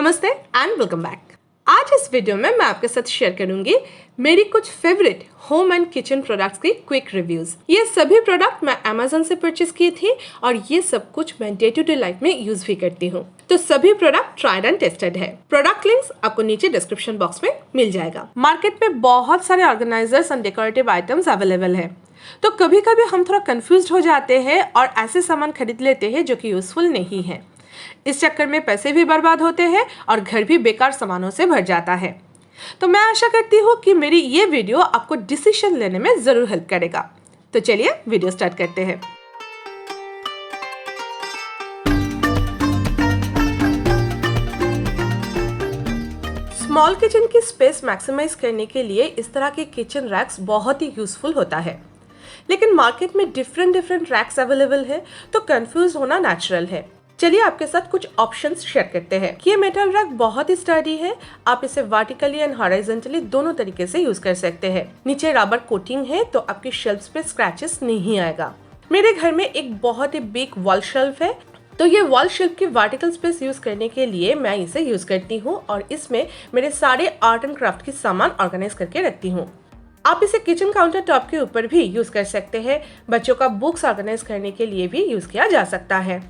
नमस्ते and welcome back. आज इस वीडियो में मैं आपके साथ शेयर करूंगी मेरी कुछ favourite home and kitchen products की क्विक रिव्यूज। ये सभी प्रोडक्ट मैं Amazon से परचेज की थी और ये सब कुछ मैं डे टू डे लाइफ में यूज भी करती हूँ। तो सभी प्रोडक्ट ट्राइड एंड टेस्टेड है। प्रोडक्ट लिंक्स आपको नीचे डिस्क्रिप्शन बॉक्स में मिल जाएगा। मार्केट में बहुत सारे organisers and decorative items available है, तो कभी कभी हम थोड़ा कंफ्यूज हो जाते हैं और ऐसे सामान खरीद लेते हैं जो कि यूजफुल नहीं है। इस चक्कर में पैसे भी बर्बाद होते हैं और घर भी बेकार सामानों से भर जाता है। तो मैं आशा करती हूँ कि मेरी ये वीडियो आपको डिसीजन लेने में ज़रूर हेल्प करेगा। तो चलिए वीडियो स्टार्ट करते हैं। स्मॉल किचन की स्पेस मैक्सिमाइज करने के लिए इस तरह के किचन रैक्स बहुत ही यूजफुल होता है, लेकिन मार्केट में डिफरेंट रैक्स अवेलेबल है, तो कंफ्यूज होना नेचुरल है। चलिए आपके साथ कुछ ऑप्शंस शेयर करते हैं। ये मेटल रैक बहुत ही स्टर्डी है। आप इसे वर्टिकली एंड हॉरिजॉन्टली दोनों तरीके से यूज कर सकते हैं। नीचे रबर कोटिंग है, तो आपकी शेल्फ्स पे स्क्रैचेस नहीं आएगा। मेरे घर में एक बहुत ही बिग वॉल शेल्फ है, तो ये वॉल शेल्फ की वर्टिकल स्पेस यूज करने के लिए मैं इसे यूज करती हूँ और इसमें मेरे सारे आर्ट एंड क्राफ्ट की सामान ऑर्गेनाइज करके रखती हूँ। आप इसे किचन काउंटर टॉप के ऊपर भी यूज कर सकते हैं। बच्चों का बुक्स ऑर्गेनाइज करने के लिए भी यूज किया जा सकता है।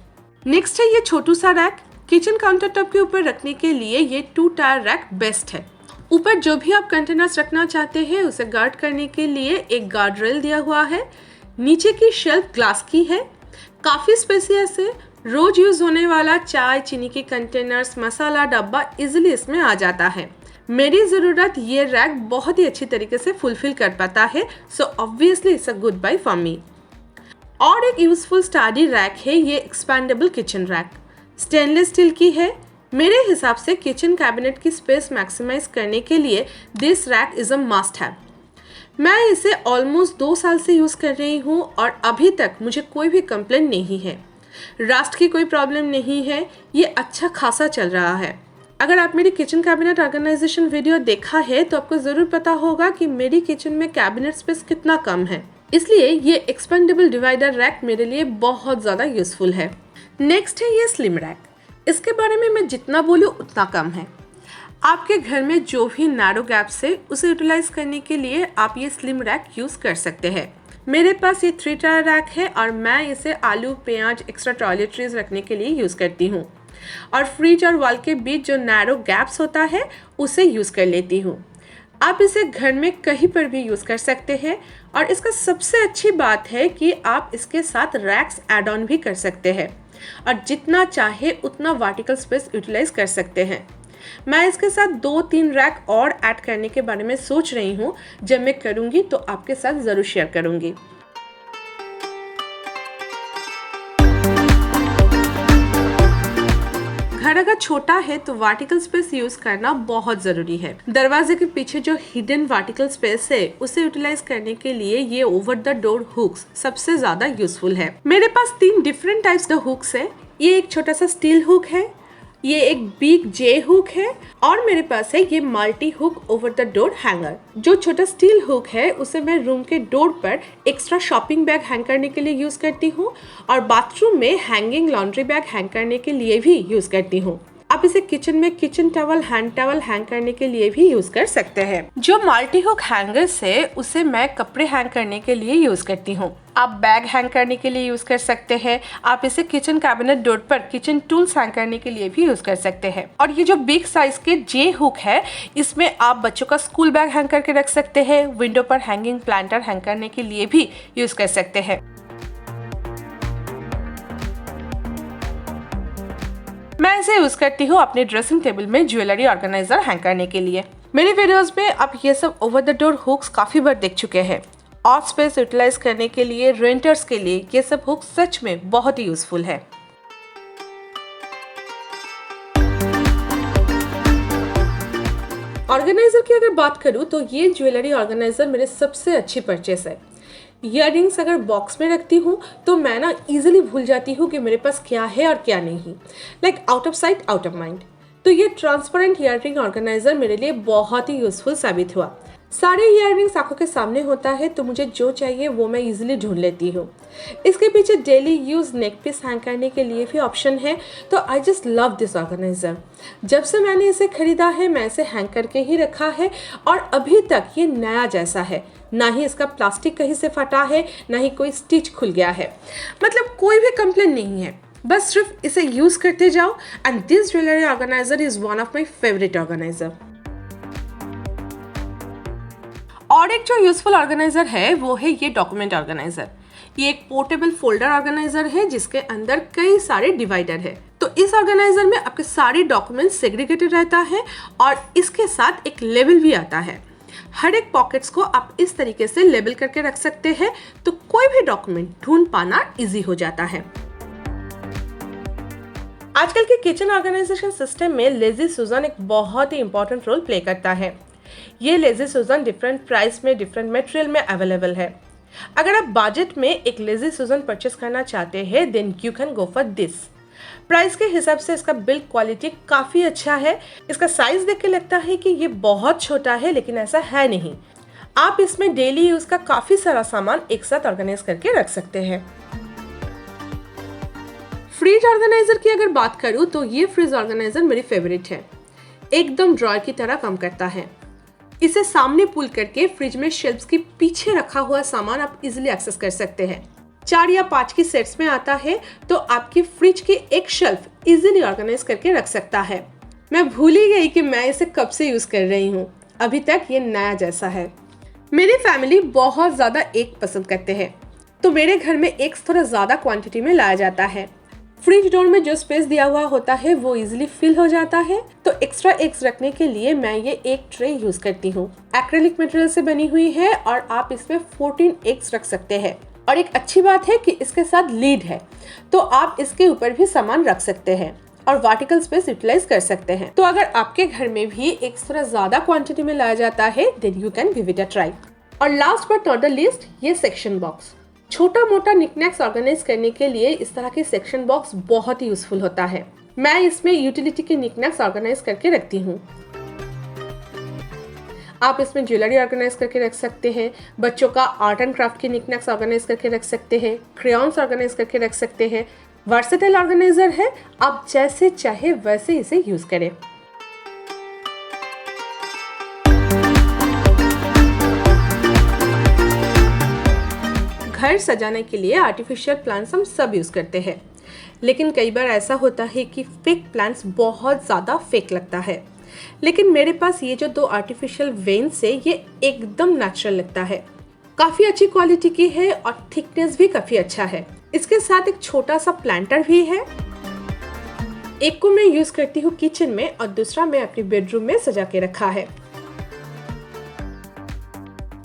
नेक्स्ट है ये छोटू सा रैक। किचन काउंटर टॉप के ऊपर रखने के लिए ये 2 टायर रैक बेस्ट है। ऊपर जो भी आप कंटेनर्स रखना चाहते हैं उसे गार्ड करने के लिए एक गार्ड रेल दिया हुआ है। नीचे की शेल्फ ग्लास की है, काफी स्पेसियस है। रोज यूज होने वाला चाय, चीनी के कंटेनर्स, मसाला डब्बा इजिली इसमें आ जाता है। मेरी ज़रूरत ये रैक बहुत ही अच्छी तरीके से फुलफिल कर पाता है, so obviously it's a good buy for me. और एक यूजफुल स्टडी रैक है ये expandable kitchen rack. Stainless steel की है। मेरे हिसाब से किचन कैबिनेट की स्पेस मैक्सिमाइज करने के लिए this rack is a must have. मैं इसे ऑलमोस्ट 2 साल से यूज कर रही हूँ और अभी तक मुझे कोई भी कंप्लेंट नहीं है। रस्ट की कोई प्रॉब्लम नहीं है। ये अच्छा खासा चल रहा है। अगर आप मेरी किचन कैबिनेट ऑर्गेनाइजेशन वीडियो देखा है तो आपको ज़रूर पता होगा कि मेरी किचन में कैबिनेट स्पेस कितना कम है, इसलिए ये एक्सपेंडेबल डिवाइडर रैक मेरे लिए बहुत ज़्यादा यूजफुल है। नेक्स्ट है ये स्लिम रैक। इसके बारे में मैं जितना बोलूँ उतना कम है। आपके घर में जो भी नैरो गैप्स है उसे यूटिलाइज करने के लिए आप ये स्लिम रैक यूज़ कर सकते हैं। मेरे पास ये 3 टायर रैक है और मैं इसे आलू, प्याज, एक्स्ट्रा टॉयलेटरीज रखने के लिए यूज़ करती हूँ और फ्रिज और वॉल के बीच जो नैरो गैप्स होता है उसे यूज़ कर लेती हूँ। आप इसे घर में कहीं पर भी यूज़ कर सकते हैं और इसका सबसे अच्छी बात है कि आप इसके साथ रैक्स ऐड ऑन भी कर सकते हैं और जितना चाहे उतना वर्टिकल स्पेस यूटिलाइज कर सकते हैं। मैं इसके साथ 2-3 रैक और ऐड करने के बारे में सोच रही हूँ। जब मैं करूँगी तो आपके साथ ज़रूर शेयर करूँगी। घर अगर छोटा है तो वर्टिकल स्पेस यूज करना बहुत जरूरी है। दरवाजे के पीछे जो हिडन वर्टिकल स्पेस है उसे यूटिलाइज करने के लिए ये ओवर द डोर हुक्स सबसे ज्यादा यूजफुल है। मेरे पास 3 डिफरेंट टाइप्स के हुक्स है। ये एक छोटा सा स्टील हुक है, ये एक बिग जे हुक है और मेरे पास है ये multi hook over the door hanger. जो छोटा स्टील हुक है उसे मैं रूम के डोर पर एक्स्ट्रा शॉपिंग बैग हैंग करने के लिए यूज करती हूँ और बाथरूम में हैंगिंग लॉन्ड्री बैग हैंग करने के लिए भी यूज करती हूँ। आप इसे किचन में kitchen towel, hand towel hang करने के लिए भी यूज कर सकते हैं। जो मल्टी हुक हैंगर्स है उसे मैं कपड़े हैंग करने के लिए यूज करती हूँ। आप बैग हैंग करने के लिए यूज कर सकते हैं। आप इसे किचन कैबिनेट डोर पर किचन टूल्स हैंग करने के लिए भी यूज कर सकते हैं। और ये जो बिग साइज के जे हुक है इसमें आप बच्चों का स्कूल बैग हैंग करके रख सकते हैं। विंडो पर हैंगिंग प्लांटर हैंग करने के लिए भी यूज कर सकते हैं। मैं इसे यूज करती हूँ अपने ड्रेसिंग टेबल में ज्वेलरी ऑर्गेनाइजर हैंग करने के लिए। मेरे वीडियोस में आप ये सब ओवर द डोर हुक्स काफी बार देख चुके हैं। और स्पेस यूटिलाइज करने के लिए, रेंटर्स के लिए ये सब हुक्स सच में बहुत ही यूजफुल है। ऑर्गेनाइजर की अगर बात करूँ तो ये ज्वेलरी ऑर्गेनाइजर मेरे सबसे अच्छी परचेस है। ईयररिंग्स अगर बॉक्स में रखती हूँ तो मैं ना इजीली भूल जाती हूँ कि मेरे पास क्या है और क्या नहीं। Like out of sight out of mind. तो ये ट्रांसपेरेंट ईयररिंग ऑर्गेनाइजर मेरे लिए बहुत ही यूजफुल साबित हुआ। सारे ईयररिंग्स आंखों के सामने होता है तो मुझे जो चाहिए वो मैं इजीली ढूंढ लेती हूँ। इसके पीछे daily use neck piece hang करने के लिए भी ऑप्शन है, तो I just love this organiser. जब से मैंने इसे खरीदा है मैं इसे हैंग करके ही रखा है और अभी तक ये नया जैसा है। ना ही इसका प्लास्टिक कहीं से फटा है, ना ही कोई स्टिच खुल गया है, मतलब कोई भी कंप्लेन नहीं है। बस सिर्फ इसे यूज करते जाओ and this jewellery organiser is one of my favourite organiser. और एक जो यूजफुल ऑर्गेनाइजर है वो है ये डॉक्यूमेंट ऑर्गेनाइजर। ये एक पोर्टेबल फोल्डर ऑर्गेनाइजर है जिसके अंदर कई सारे डिवाइडर है। तो इस ऑर्गेनाइजर में आपके सारे डॉक्यूमेंट्स सेग्रीगेटेड रहता है और इसके साथ एक लेबल भी आता है। हर एक पॉकेट्स को आप इस तरीके से लेबल करके रख सकते हैं तो कोई भी डॉक्यूमेंट ढूंढ पाना इजी हो जाता है। आजकल के किचन ऑर्गेनाइजेशन सिस्टम में लेजी सुजन एक बहुत ही इंपॉर्टेंट रोल प्ले करता है। ये लेजी सुजन डिफरेंट प्राइस में, डिफरेंट मटेरियल में अवेलेबल है। अगर आप बजट में एक लेजी सुजन परचेस करना चाहते हैं then you can go for this. Price के हिसाब से इसका बिल्ड क्वालिटी काफ़ी अच्छा है। इसका साइज देख के लगता है कि ये बहुत छोटा है, लेकिन ऐसा है नहीं। आप इसमें डेली यूज का काफ़ी सारा सामान एक साथ ऑर्गेनाइज करके रख सकते हैं। फ्रिज ऑर्गेनाइजर की अगर बात करूँ तो ये फ्रिज ऑर्गेनाइजर मेरी फेवरेट है। एकदम ड्रॉयर की तरह काम करता है। इसे सामने पुल करके फ्रिज में शेल्फ्स के पीछे रखा हुआ सामान आप इजीली एक्सेस कर सकते हैं। 4 या 5 की सेट्स में आता है तो आपकी फ्रिज की एक शेल्फ इजीली ऑर्गेनाइज करके रख सकता है। मैं भूल ही गई कि मैं इसे कब से यूज कर रही हूँ, अभी तक ये नया जैसा है। मेरी फैमिली बहुत ज्यादा एग पसंद करते हैं तो मेरे घर में एग्स थोड़ा ज्यादा क्वांटिटी में लाया जाता है। फ्रिज डोर में जो स्पेस दिया हुआ होता है वो इजीली फिल हो जाता है, तो एक्स्ट्रा एग्स रखने के लिए मैं ये एक ट्रे यूज करती हूँ। एक्रेलिक मटेरियल से बनी हुई है और आप इसमें 14 एग्स रख सकते हैं। और एक अच्छी बात है कि इसके साथ लीड है तो आप इसके ऊपर भी सामान रख सकते हैं और वर्टिकल स्पेस यूटिलाइज कर सकते हैं। तो अगर आपके घर में भी एग्स थोड़ा ज्यादा क्वांटिटी में लाया जाता है then you can give it a try. और last but not the least, ये सेक्शन बॉक्स। छोटा मोटा निकनैक्स ऑर्गेनाइज करने के लिए इस तरह के सेक्शन बॉक्स बहुत ही यूजफुल होता है। मैं इसमें यूटिलिटी के निकनैक्स ऑर्गेनाइज करके रखती हूँ। आप इसमें ज्वेलरी ऑर्गेनाइज करके रख सकते हैं, बच्चों का आर्ट एंड क्राफ्ट के निकनैक्स ऑर्गेनाइज करके रख सकते हैं, क्रेयॉन्स ऑर्गेनाइज करके रख सकते हैं। वर्सेटाइल ऑर्गेनाइजर है, आप जैसे चाहे वैसे इसे यूज करें। घर सजाने के लिए आर्टिफिशियल प्लांट्स हम सब यूज करते हैं, लेकिन कई बार ऐसा होता है कि फेक प्लांट्स बहुत ज़्यादा फेक लगता है। लेकिन मेरे पास ये जो 2 आर्टिफिशियल वेन्स है ये एकदम नेचुरल लगता है, काफ़ी अच्छी क्वालिटी की है और थिकनेस भी काफ़ी अच्छा है। इसके साथ एक छोटा सा प्लांटर भी है। एक को मैं यूज करती हूँ किचन में और दूसरा मैं अपनी बेडरूम में सजा के रखा है।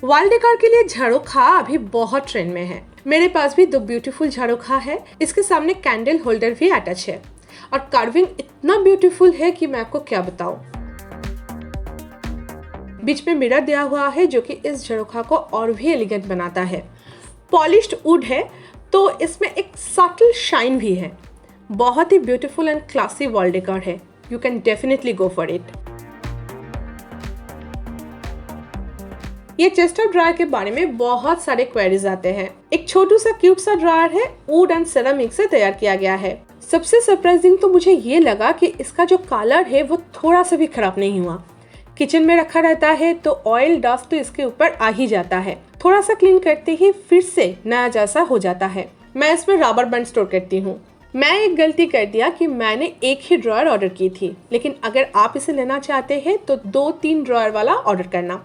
वॉल डेकोर के लिए झाड़ूखा अभी बहुत ट्रेंड में है। मेरे पास भी 2 ब्यूटीफुल झाड़ूखा है। इसके सामने कैंडल होल्डर भी अटैच है और कार्विंग इतना ब्यूटीफुल है कि मैं आपको क्या बताऊं। बीच में मिरर दिया हुआ है जो कि इस झाड़ूखा को और भी एलिगेंट बनाता है। पॉलिश्ड वुड है तो इसमें एक सटल शाइन भी है। बहुत ही beautiful and classy wall decor है। You can definitely go for it. ये चेस्ट ऑफ ड्रायर के बारे में बहुत सारे क्वेरीज आते हैं। एक छोटू सा क्यूट सा ड्रायर है, वुड एंड सेरामिक से तैयार किया गया है। सबसे सरप्राइजिंग तो मुझे ये लगा कि इसका जो कलर है वो थोड़ा सा भी खराब नहीं हुआ। किचन में रखा रहता है तो ऑयल डस्ट तो इसके ऊपर आ ही जाता है, थोड़ा सा क्लीन करते ही फिर से नया जैसा हो जाता है। मैं इसमें रबर बैंड स्टोर करती हूँ। मैं एक गलती कर दिया कि मैंने एक ही ड्रॉयर ऑर्डर की थी, लेकिन अगर आप इसे लेना चाहते हैं तो 2-3 ड्रॉयर वाला ऑर्डर करना,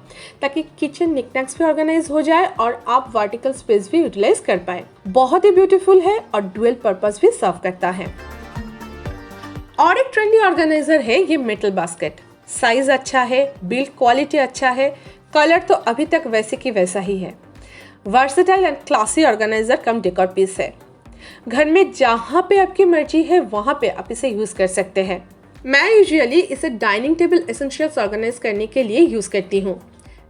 ताकि किचन निकनैक्स भी ऑर्गेनाइज हो जाए और आप वर्टिकल स्पेस भी यूटिलाइज कर पाए। बहुत ही ब्यूटीफुल है और डुअल पर्पस भी सर्व करता है। और एक ट्रेंडी ऑर्गेनाइजर है ये मेटल बास्केट। साइज अच्छा है, बिल्ड क्वालिटी अच्छा है, कलर तो अभी तक वैसे की वैसा ही है। Versatile and classy organiser cum decor piece है। घर में जहाँ पे आपकी मर्जी है वहाँ पे आप इसे यूज कर सकते हैं। मैं यूजुअली इसे डाइनिंग टेबल एसेंशियल्स ऑर्गेनाइज करने के लिए यूज करती हूँ।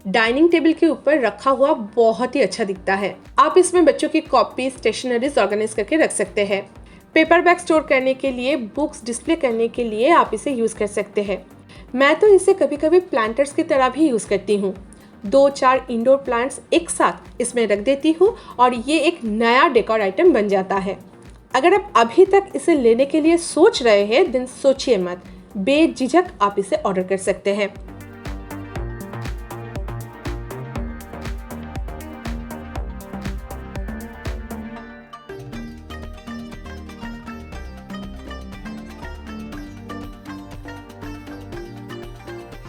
डाइनिंग टेबल के ऊपर रखा हुआ बहुत ही अच्छा दिखता है। आप इसमें बच्चों की कॉपी, स्टेशनरीज ऑर्गेनाइज करके रख सकते हैं। पेपर बैग स्टोर करने के लिए, बुक्स डिस्प्ले करने के लिए आप इसे यूज कर सकते हैं। मैं तो इसे कभी कभी प्लांटर्स की तरह भी यूज करती हूँ। 2-4 इंडोर प्लांट्स एक साथ इसमें रख देती हूँ और ये एक नया डेकोर आइटम बन जाता है। अगर आप अभी तक इसे लेने के लिए सोच रहे हैं, दिन सोचिए मत, बेझिझक आप इसे ऑर्डर कर सकते हैं।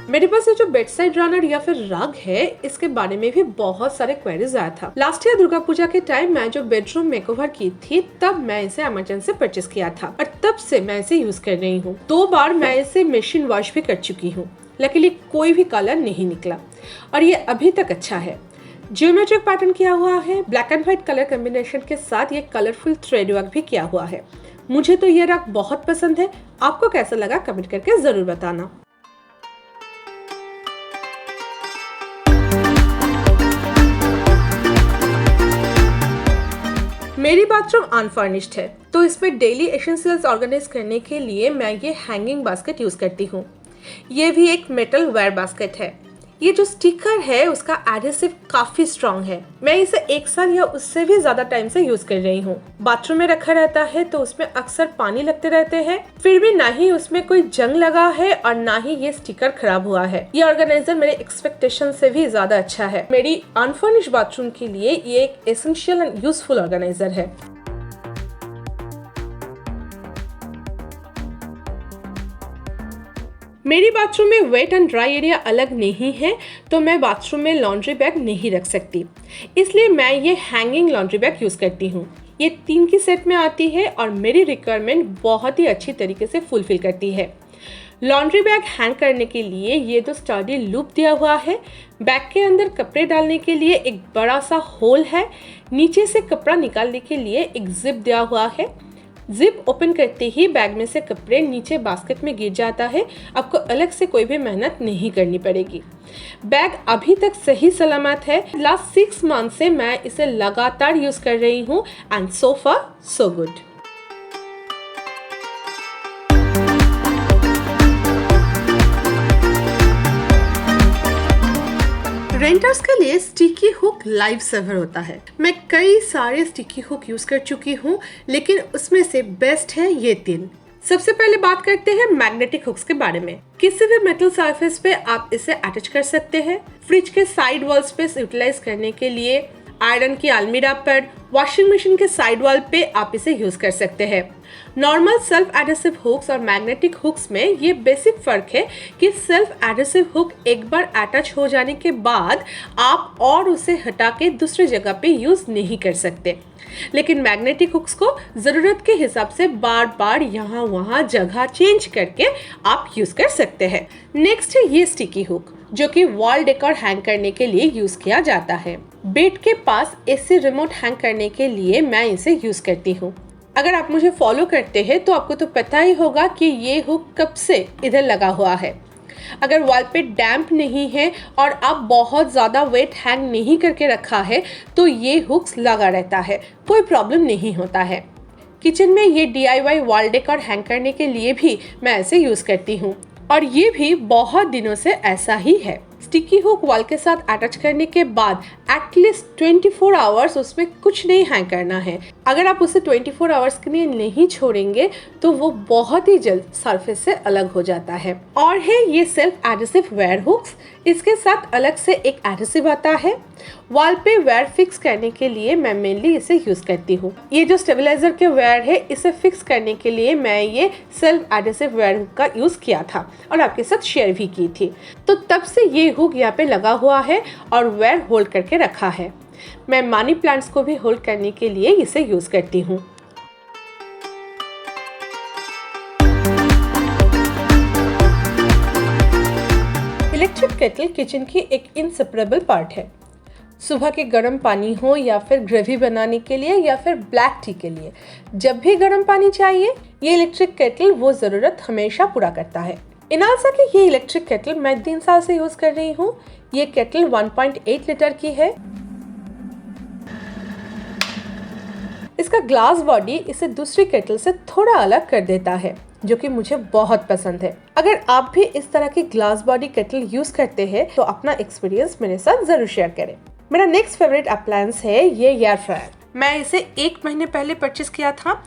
मेरे पास ये जो बेड साइड रनर या फिर रग है, इसके बारे में भी बहुत सारे क्वेरीज आया था। लास्ट ईयर दुर्गा पूजा के टाइम मैं जो बेडरूम मेकओवर की थी, तब मैं इसे अमेज़न से परचेस किया था और तब से मैं इसे यूज कर रही हूँ। 2 बार मैं इसे मशीन वॉश भी कर चुकी हूँ, लकीली कोई भी कलर नहीं निकला और ये अभी तक अच्छा है। जियोमेट्रिक पैटर्न किया हुआ है, black and white colour combination के साथ ये कलरफुल थ्रेड वर्क भी किया हुआ है। मुझे तो ये रग बहुत पसंद है। आपको कैसा लगा कमेंट करके जरूर बताना। मेरी बाथरूम अनफर्निश्ड है, तो इसमें डेली एसेंशियल्स ऑर्गेनाइज करने के लिए मैं ये हैंगिंग बास्केट यूज करती हूँ। ये भी एक मेटल वेयर बास्केट है। ये जो स्टिकर है उसका एडहेसिव काफी स्ट्रॉन्ग है। मैं इसे 1 साल या उससे भी ज्यादा टाइम से यूज कर रही हूँ। बाथरूम में रखा रहता है तो उसमें अक्सर पानी लगते रहते हैं, फिर भी ना ही उसमें कोई जंग लगा है और ना ही ये स्टिकर खराब हुआ है। ये ऑर्गेनाइजर मेरे एक्सपेक्टेशन से भी ज्यादा अच्छा है। मेरी अनफर्निश्ड बाथरूम के लिए ये एक एसेंशियल एंड यूजफुल ऑर्गेनाइजर है। मेरी बाथरूम में वेट एंड ड्राई एरिया अलग नहीं है, तो मैं बाथरूम में लॉन्ड्री बैग नहीं रख सकती, इसलिए मैं ये हैंगिंग लॉन्ड्री बैग यूज करती हूँ। ये 3 की सेट में आती है और मेरी रिक्वायरमेंट बहुत ही अच्छी तरीके से फुलफिल करती है। लॉन्ड्री बैग हैंग करने के लिए ये तो स्टडी लूप दिया हुआ है। बैग के अंदर कपड़े डालने के लिए एक बड़ा सा होल है। नीचे से कपड़ा निकालने के लिए एक जिप दिया हुआ है। जिप ओपन करते ही बैग में से कपड़े नीचे बास्केट में गिर जाता है। आपको अलग से कोई भी मेहनत नहीं करनी पड़ेगी। बैग अभी तक सही सलामत है। लास्ट 6 मंथ से मैं इसे लगातार यूज कर रही हूँ and so far so good. Renters के लिए स्टिकी हुक लाइफ सेवर होता है। मैं कई सारे स्टिकी हुक यूज कर चुकी हूँ, लेकिन उसमें से बेस्ट है ये 3। सबसे पहले बात करते हैं मैग्नेटिक हुक्स के बारे में। किसी भी मेटल सरफेस पे आप इसे अटैच कर सकते हैं। फ्रिज के साइड वॉल स्पेस यूटिलाइज करने के लिए, आयरन की अलमीरा पर, वॉशिंग मशीन के साइड वॉल पे आप इसे यूज कर सकते हैं। नॉर्मल सेल्फ एडहेसिव हुक्स और मैग्नेटिक हुक्स में ये बेसिक फर्क है कि सेल्फ एडहेसिव हुक एक बार अटैच हो जाने के बाद आप और उसे हटा के दूसरी जगह पे यूज नहीं कर सकते, लेकिन मैग्नेटिक हुक्स को जरूरत के हिसाब से बार बार यहाँ वहाँ जगह चेंज करके आप यूज कर सकते हैं। नेक्स्ट है ये स्टिकी हुक, जो कि वॉल डेकोर हैंग करने के लिए यूज किया जाता है। बेड के पास एसी रिमोट हैंग करने के लिए मैं इसे यूज करती हूँ। अगर आप मुझे फॉलो करते हैं तो आपको तो पता ही होगा कि ये हुक कब से इधर लगा हुआ है। अगर वॉल पे डैम्प नहीं है और आप बहुत ज़्यादा वेट हैंग नहीं करके रखा है तो ये हुक्स लगा रहता है, कोई प्रॉब्लम नहीं होता है। किचन में ये DIY वॉल डेकोर हैंग करने के लिए भी मैं ऐसे यूज़ करती हूँ और ये भी बहुत दिनों से ऐसा ही है। स्टिकी हुक वॉल के साथ अटैच करने के बाद एटलीस्ट 24 आवर्स उसमें कुछ नहीं हैंग करना है। अगर आप उसे 24 आवर्स के लिए नहीं छोड़ेंगे तो वो बहुत ही जल्द सरफेस से अलग हो जाता है। और है ये सेल्फ एडहेसिव वेयर हुक्स। इसके साथ अलग से एक एडहेसिव आता है। वॉल पे वेयर फिक्स करने के लिए मैं मेनली इसे यूज करती हूँ। ये जो स्टेबलाइजर के वेयर है, इसे फिक्स करने के लिए मैं ये सेल्फ एडहेसिव वेयर हुक का यूज किया था और आपके साथ शेयर भी की थी। तो तब से ये हुक यहाँ पे लगा हुआ है और वेयर होल्ड करके रखा है। मैं मनी प्लांट्स को भी होल्ड करने के लिए इसे यूज करती हूँ। इलेक्ट्रिक केटल किचन की एक इनसेपरेबल पार्ट है। सुबह के गर्म पानी हो या फिर ग्रेवी बनाने के लिए या फिर ब्लैक टी के लिए, जब भी गर्म पानी चाहिए ये इलेक्ट्रिक केटल वो ज़रूरत हमेशा पूरा करता है। इनालसा की ये इलेक्ट्रिक केटल मैं 3 साल से यूज़ कर रही हूँ। ये केटल 1.8 लीटर की है। इसका ग्लास बॉडी इसे दूसरी केटल से थोड़ा अलग कर देता है। जो कि मुझे बहुत पसंद है। अगर आप भी इस तरह की ग्लास बॉडी केटल यूज करते हैं तो अपना एक्सपीरियंस मेरे साथ जरूर शेयर करें। मेरा नेक्स्ट फेवरेट अप्लायंस है ये एयर फ्रायर। मैं इसे 1 महीने पहले परचेस किया था।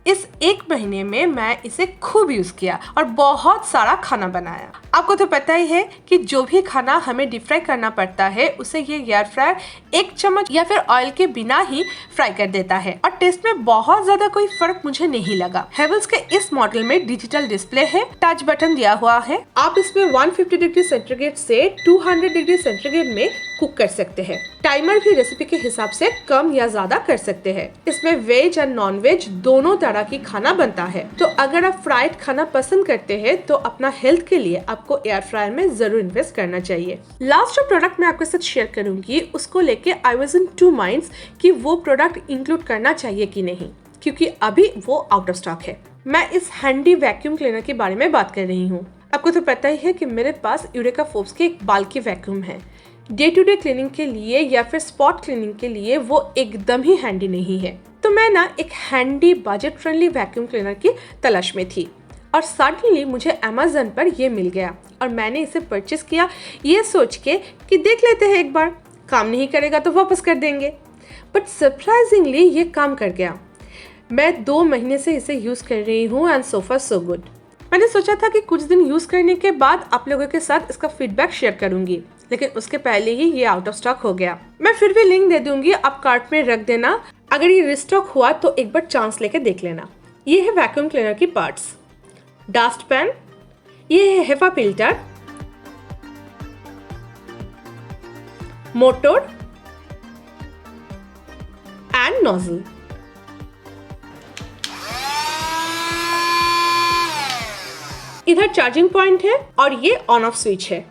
इस 1 महीने में मैं इसे खूब यूज किया और बहुत सारा खाना बनाया। आपको तो पता ही है कि जो भी खाना हमें डीप फ्राई करना पड़ता है उसे ये एयर फ्रायर 1 चम्मच या फिर ऑयल के बिना ही फ्राई कर देता है और टेस्ट में बहुत ज्यादा कोई फर्क मुझे नहीं लगा। हेवल्स के इस मॉडल में डिजिटल डिस्प्ले है, टच बटन दिया हुआ है। आप इसमें 150 डिग्री सेंटीग्रेड से 200 डिग्री सेंटीग्रेड में कुक कर सकते हैं। टाइमर भी रेसिपी के हिसाब से कम या ज्यादा कर सकते हैं। इसमें वेज और नॉन वेज दोनों तरह की खाना बनता है। तो अगर आप फ्राइड खाना पसंद करते हैं तो अपना हेल्थ के लिए आपको एयर फ्रायर में जरूर इन्वेस्ट करना चाहिए। लास्ट जो प्रोडक्ट मैं आपके साथ शेयर करूंगी उसको लेके आई वाज इन 2 माइंड्स कि वो प्रोडक्ट इंक्लूड करना चाहिए कि नहीं, क्योंकि अभी वो आउट ऑफ स्टॉक है। मैं इस हैंडी वैक्यूम क्लीनर के बारे में बात कर रही हूँ। आपको तो पता ही है कि मेरे पास यूरेका फोर्ब्स के एक बाल्की वैक्यूम है। डे टू डे क्लीनिंग के लिए या फिर स्पॉट क्लीनिंग के लिए वो एकदम ही हैंडी नहीं है। तो मैं ना एक handy budget friendly vacuum cleaner की तलाश में थी और सडनली मुझे अमेज़न पर ये मिल गया और मैंने इसे परचेस किया ये सोच के कि देख लेते हैं एक बार, काम नहीं करेगा तो वापस कर देंगे। बट सरप्राइजिंगली ये काम कर गया। मैं 2 महीने से इसे यूज़ कर रही हूँ and so far so good. मैंने सोचा था कि कुछ दिन यूज़ करने के बाद आप लोगों के साथ इसका फीडबैक शेयर करूंगी, लेकिन उसके पहले ही ये आउट ऑफ स्टॉक हो गया। मैं फिर भी लिंक दे दूंगी, आप कार्ट में रख देना। अगर ये रिस्टॉक हुआ तो एक बार चांस लेके देख लेना। ये है वैक्यूम क्लीनर की पार्ट्स, डस्ट पैन, ये है HEPA filter, motor and nozzle. इधर चार्जिंग पॉइंट है और ये ऑन ऑफ स्विच है।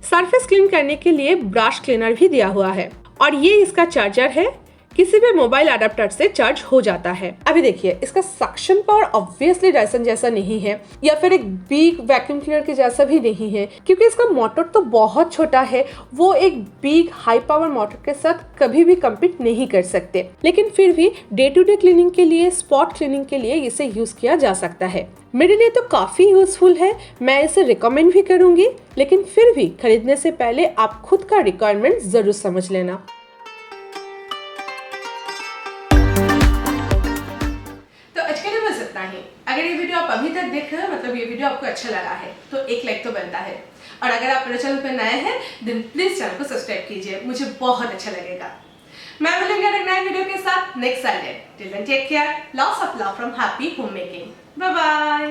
सरफेस क्लीन करने के लिए ब्रश क्लीनर भी दिया हुआ है और ये इसका चार्जर है, किसी भी मोबाइल अडेप्टर से चार्ज हो जाता है। अभी देखिए इसका सक्शन पावर ऑब्वियसली डायसन जैसा नहीं है या फिर एक बिग वैक्यूम क्लीनर के जैसा भी नहीं है, क्योंकि इसका मोटर तो बहुत छोटा है। वो एक बिग हाई पावर मोटर के साथ कभी भी कम्पीट नहीं कर सकते, लेकिन फिर भी डे टू डे क्लीनिंग के लिए, स्पॉट क्लीनिंग के लिए इसे यूज किया जा सकता है। मेरे लिए तो काफी यूजफुल है, मैं इसे रिकमेंड भी करूंगी, लेकिन फिर भी खरीदने से पहले आप खुद का रिक्वायरमेंट जरूर समझ लेना। तो आज के लिए बस इतना ही। अगर ये वीडियो आप अभी तक देख रहे हो, मतलब ये वीडियो आपको अच्छा लगा है, तो एक लाइक तो बनता है। और अगर आप मेरे चैनल पर नए हैं देन प्लीज चैनल को सब्सक्राइब कीजिए, मुझे बहुत अच्छा लगेगा। मैं मिलूंगी एक नए वीडियो के साथ next Sunday. Till then take care, lots of love from happy home making. Bye bye.